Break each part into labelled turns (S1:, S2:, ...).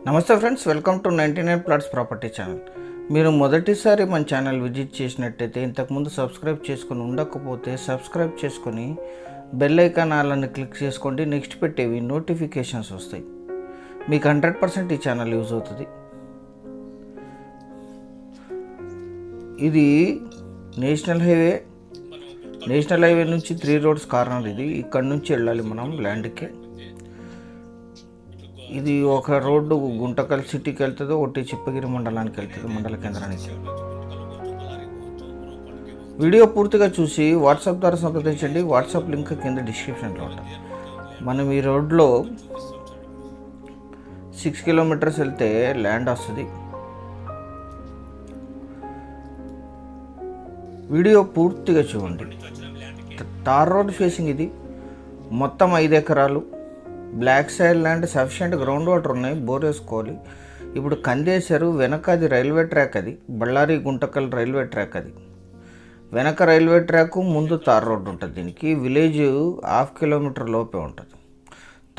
S1: నమస్తే friends, welcome to 99 plots property channel. మీరు మొదటిసారి మన ఛానల్ విజిట్ చేసినట్టయితే ఇంతకుముందు సబ్స్క్రైబ్ చేసుకొని ఉండకపోతే సబ్స్క్రైబ్ చేసుకొని బెల్ ఐకాన్ ఆలని క్లిక్ చేసుకోండి. నెక్స్ట్ పెట్టేవి నోటిఫికేషన్స్ వస్తాయి. మీకు 100% ఈ ఛానల్ యూజ్ అవుతుంది. ఇది నేషనల్ హైవే నుంచి 3 రోడ్స్ కార్నర్. ఇది ఇక్కడ నుంచి వెళ్ళాలి మనం ల్యాండ్కి. ఇది ఒక రోడ్డు గుంటకల్ సిటీకి వెళ్తుంది, ఒకటి చిప్పగిరి మండలానికి వెళ్తుంది, మండల కేంద్రానికి. వీడియో పూర్తిగా చూసి వాట్సాప్ ద్వారా సంప్రదించండి. వాట్సాప్ లింక్ కింద డిస్క్రిప్షన్లో ఉంటుంది. మనం ఈ రోడ్లో 6 కిలోమీటర్స్ వెళ్తే ల్యాండ్ వస్తుంది. వీడియో పూర్తిగా చూడండి. తార్ రోడ్ ఫేసింగ్ ఇది. మొత్తం 5 ఎకరాలు. Black soil land, sufficient ground water ఉన్నాయి, బోర్ వేసుకోవాలి. ఇప్పుడు కందేశారు. వెనక అది రైల్వే ట్రాక్, అది బళ్ళారి గుంటకల్ రైల్వే ట్రాక్. అది వెనక రైల్వే ట్రాక్, ముందు తార్ రోడ్ ఉంటుంది. దీనికి విలేజ్ 1/2 కిలోమీటర్ లోపే ఉంటుంది.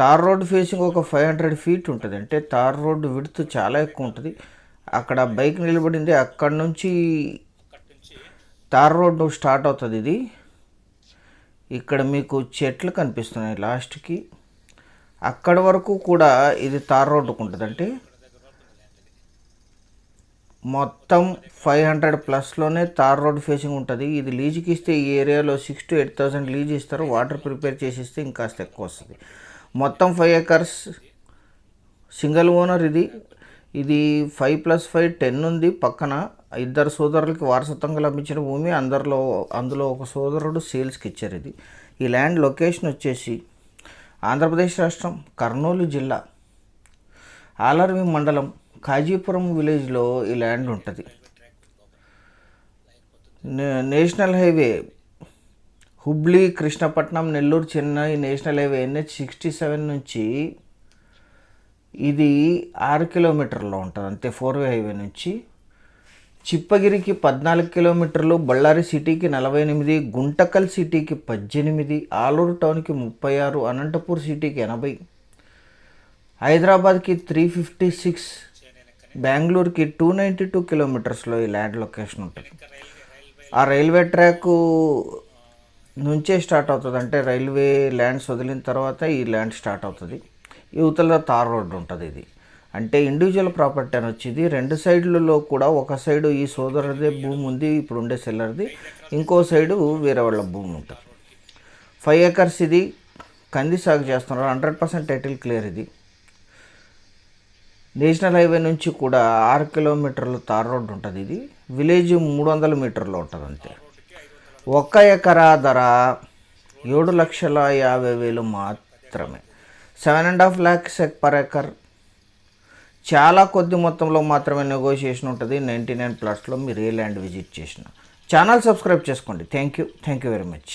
S1: తార్ రోడ్ ఫేసింగ్ ఒక 500 ఫీట్ ఉంటుంది. అంటే తార్ రోడ్ విడ్త్ చాలా ఎక్కువ ఉంటుంది. అక్కడ బైక్ నిలబడింది, అక్కడ నుంచి తార్ రోడ్డు స్టార్ట్ అవుతుంది. ఇది ఇక్కడ మీకు చెట్లు కనిపిస్తున్నాయి లాస్ట్కి. అక్కడ వరకు కూడా ఇది తార్ రోడ్డుకు ఉంటుంది. అంటే మొత్తం 500 ప్లస్లోనే తార్ రోడ్ ఫేసింగ్ ఉంటుంది. ఇది లీజుకి ఇస్తే ఈ ఏరియాలో 6,000 to 8,000 లీజ్ ఇస్తారు. వాటర్ ప్రిపేర్ చేసి ఇస్తే ఇంకాస్త ఎక్కువ వస్తుంది. మొత్తం 5 ఎకర్స్, సింగిల్ ఓనర్. ఇది 5+5 10 ఉంది. పక్కన 2 సోదరులకి వారసత్వంగా లభించిన భూమి. అందులో ఒక సోదరుడు సేల్స్కి ఇచ్చారు. ఈ ల్యాండ్ లొకేషన్ వచ్చేసి ఆంధ్రప్రదేశ్ రాష్ట్రం, కర్నూలు జిల్లా, ఆలర్వి మండలం, కాజీపురం విలేజ్లో ఈ ల్యాండ్ ఉంటుంది. National highway Hubli, Krishnapatnam, Nellore, Chennai national highway NH67 నుంచి ఇది 6 కిలోమీటర్లో ఉంటుంది. అంతే 4-వే హైవే నుంచి. చిప్పగిరికి 14 కిలోమీటర్లు, బళ్ళారి సిటీకి 48, గుంటకల్ సిటీకి 18, ఆలూరు టౌన్కి 36, అనంతపూర్ సిటీకి 80, హైదరాబాద్కి 356, బెంగళూరుకి 292 కిలోమీటర్స్లో ఈ ల్యాండ్ లొకేషన్ ఉంటుంది. ఆ రైల్వే ట్రాక్ నుంచే స్టార్ట్ అవుతుంది. అంటే రైల్వే ల్యాండ్స్ వదిలిన తర్వాత ఈ ల్యాండ్ స్టార్ట్ అవుతుంది. యువతల తార్ రోడ్డు ఉంటుంది. ఇది అంటే ఇండివిజువల్ ప్రాపర్టీ అని వచ్చింది. 2 సైడ్లలో కూడా, ఒక సైడు ఈ సోదరుదే భూమి ఉంది, ఇప్పుడు ఉండే సెల్లర్ది, ఇంకో సైడు వేరే వాళ్ళ భూమి ఉంటుంది. 5 ఎకర్స్. ఇది కంది సాగు చేస్తున్నారు. 100% టైటిల్ క్లియర్. ఇది నేషనల్ హైవే నుంచి కూడా 6 కిలోమీటర్లు తార్ రోడ్డు ఉంటుంది. ఇది విలేజ్ 300 మీటర్లో ఉంటుంది. అంతే. 1 ఎకరా ధర 7,50,000 మాత్రమే. 7.5 lakhs per acre. చాలా కొద్ది మొత్తంలో మాత్రమే నెగోషియేషన్ ఉంటుంది. 99 ప్లాట్స్లో మీరు ఏ ల్యాండ్ విజిట్ చేసినా. ఛానల్ సబ్స్క్రైబ్ చేసుకోండి. Thank you very much.